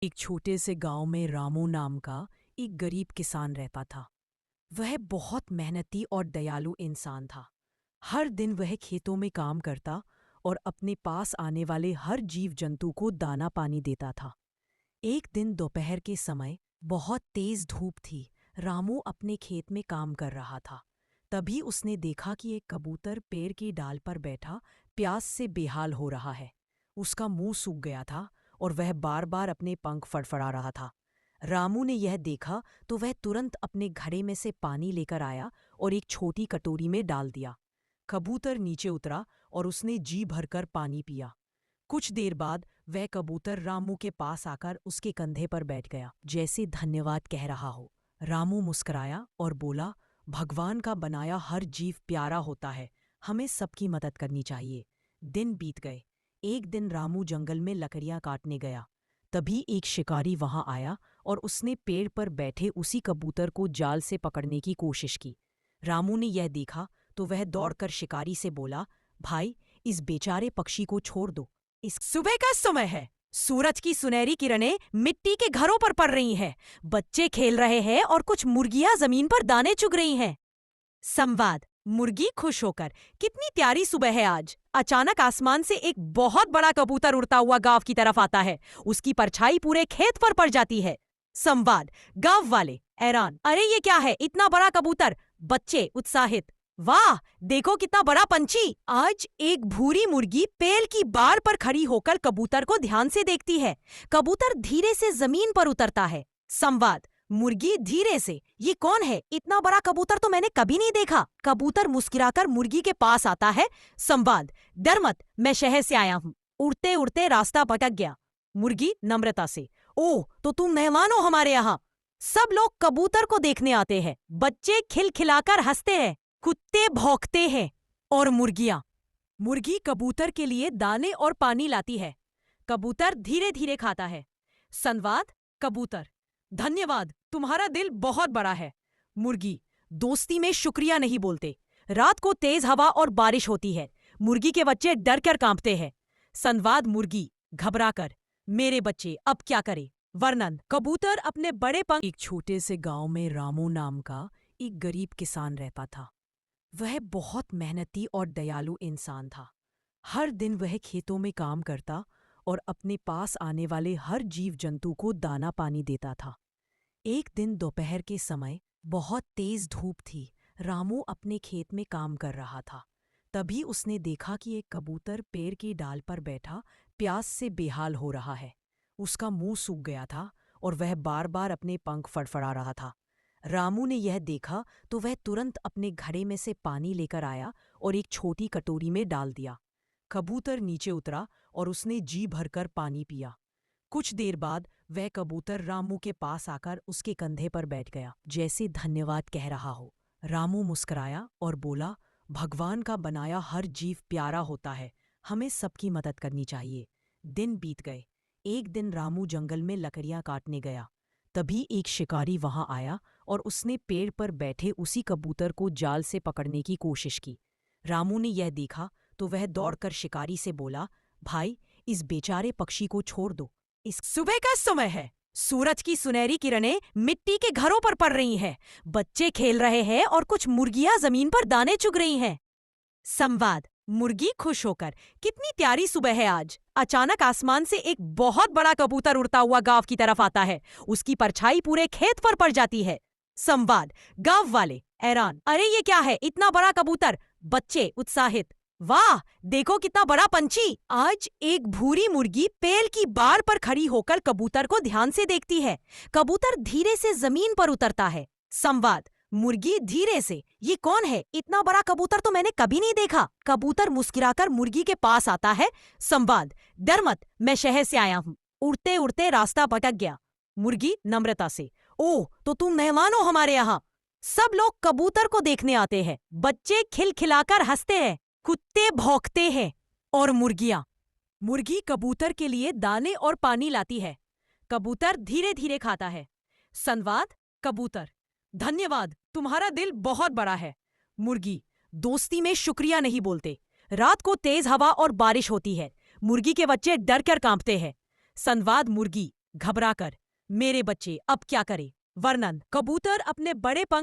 एक छोटे से गांव में रामू नाम का एक गरीब किसान रहता था। वह बहुत मेहनती और दयालु इंसान था। हर दिन वह खेतों में काम करता और अपने पास आने वाले हर जीव जंतु को दाना पानी देता था। एक दिन दोपहर के समय बहुत तेज धूप थी। रामू अपने खेत में काम कर रहा था। तभी उसने देखा कि एक कबूतर पेड़ की डाल पर बैठा प्यास से बेहाल हो रहा है। उसका मुंह सूख गया था और वह बार बार अपने पंख फड़फड़ा रहा था। रामू ने यह देखा तो वह तुरंत अपने घड़े में से पानी लेकर आया और एक छोटी कटोरी में डाल दिया। कबूतर नीचे उतरा और उसने जी भरकर पानी पिया। कुछ देर बाद वह कबूतर रामू के पास आकर उसके कंधे पर बैठ गया, जैसे धन्यवाद कह रहा हो। रामू मुस्कुराया और बोला, भगवान का बनाया हर जीव प्यारा होता है, हमें सबकी मदद करनी चाहिए। दिन बीत गए। एक दिन रामू जंगल में लकड़ियां काटने गया। तभी एक शिकारी वहां आया और उसने पेड़ पर बैठे उसी कबूतर को जाल से पकड़ने की कोशिश की। रामू ने यह देखा तो वह दौड़कर शिकारी से बोला, भाई, इस बेचारे पक्षी को छोड़ दो। इस सुबह का समय है। सूरज की सुनहरी किरणें मिट्टी के घरों पर पड़ रही हैं। बच्चे खेल रहे हैं और कुछ मुर्गियां जमीन पर दाने चुग रही हैं। संवाद। मुर्गी खुश होकर, कितनी प्यारी सुबह है आज। अचानक आसमान से एक बहुत बड़ा कबूतर उड़ता हुआ गांव की तरफ आता है। उसकी परछाई पूरे खेत पर पड़ जाती है। संवाद। गांव वाले हैरान, अरे ये क्या है, इतना बड़ा कबूतर। बच्चे उत्साहित, वाह, देखो कितना बड़ा पंछी। आज एक भूरी मुर्गी पेड़ की बाड़ पर खड़ी होकर कबूतर को ध्यान से देखती है। कबूतर धीरे से जमीन पर उतरता है। संवाद। मुर्गी धीरे से, ये कौन है, इतना बड़ा कबूतर तो मैंने कभी नहीं देखा। कबूतर मुस्कुराकर मुर्गी के पास आता है। संवाद। डर मत, मैं शहर से आया हूँ। उड़ते उड़ते रास्ता भटक गया। मुर्गी नम्रता से, ओह, तो तुम मेहमान हो हमारे यहाँ। सब लोग कबूतर को देखने आते हैं। बच्चे खिलखिलाकर हंसते हैं, कुत्ते भौंकते हैं और मुर्गी कबूतर के लिए दाने और पानी लाती है। कबूतर धीरे धीरे खाता है। संवाद। कबूतर। धन्यवाद, तुम्हारा दिल बहुत बड़ा है। मुर्गी। दोस्ती में शुक्रिया नहीं बोलते। रात को तेज हवा और बारिश होती है। मुर्गी के बच्चे डर कर कांपते हैं। संवाद। मुर्गी घबराकर, मेरे बच्चे, अब क्या करें। वर्णन। कबूतर अपने बड़े पंख। एक छोटे से गांव में रामू नाम का एक गरीब किसान रहता था। वह बहुत मेहनती और दयालु इंसान था। हर दिन वह खेतों में काम करता और अपने पास आने वाले हर जीव जंतु को दाना पानी देता था। एक दिन दोपहर के समय बहुत तेज धूप थी। रामू अपने खेत में काम कर रहा था। तभी उसने देखा कि एक कबूतर पेड़ की डाल पर बैठा प्यास से बेहाल हो रहा है। उसका मुंह सूख गया था और वह बार बार अपने पंख फड़फड़ा रहा था। रामू ने यह देखा तो वह तुरंत अपने घड़े में से पानी लेकर आया और एक छोटी कटोरी में डाल दिया। कबूतर नीचे उतरा और उसने जी भरकर पानी पिया। कुछ देर बाद वह कबूतर रामू के पास आकर उसके कंधे पर बैठ गया, जैसे धन्यवाद कह रहा हो। रामू मुस्कुराया और बोला, भगवान का बनाया हर जीव प्यारा होता है, हमें सबकी मदद करनी चाहिए। दिन बीत गए। एक दिन रामू जंगल में लकड़ियां काटने गया। तभी एक शिकारी वहां आया और उसने पेड़ पर बैठे उसी कबूतर को जाल से पकड़ने की कोशिश की। रामू ने यह देखा तो वह दौड़कर शिकारी से बोला, भाई, इस बेचारे पक्षी को छोड़ दो। इस सुबह का समय है। सूरज की सुनहरी किरणें मिट्टी के घरों पर पड़ रही हैं। बच्चे खेल रहे हैं और कुछ मुर्गियां जमीन पर दाने चुग रही हैं। संवाद। मुर्गी खुश होकर, कितनी प्यारी सुबह है आज। अचानक आसमान से एक बहुत बड़ा कबूतर उड़ता हुआ गांव की तरफ आता है। उसकी परछाई पूरे खेत पर पड़ जाती है। संवाद। गांव वाले हैरान, अरे ये क्या है, इतना बड़ा कबूतर। बच्चे उत्साहित, वाह, देखो कितना बड़ा पंछी। आज एक भूरी मुर्गी पेड़ की बाड़ पर खड़ी होकर कबूतर को ध्यान से देखती है। कबूतर धीरे से जमीन पर उतरता है। संवाद। मुर्गी धीरे से, ये कौन है, इतना बड़ा कबूतर तो मैंने कभी नहीं देखा। कबूतर मुस्कुराकर मुर्गी के पास आता है। संवाद। डर मत, मैं शहर से आया हूँ। उड़ते उड़ते रास्ता भटक गया। मुर्गी नम्रता से, ओह, तो तुम मेहमान हो हमारे यहाँ। सब लोग कबूतर को देखने आते हैं। बच्चे खिलखिलाकर हंसते हैं, कुत्ते भौंकते हैं और मुर्गी कबूतर के लिए दाने और पानी लाती है। कबूतर धीरे धीरे खाता है। संवाद। कबूतर। धन्यवाद, तुम्हारा दिल बहुत बड़ा है। मुर्गी। दोस्ती में शुक्रिया नहीं बोलते। रात को तेज हवा और बारिश होती है। मुर्गी के बच्चे डर कर कांपते हैं। संवाद। मुर्गी घबराकर, मेरे बच्चे अब क्या करें? वर्णन: कबूतर अपने बड़े पंख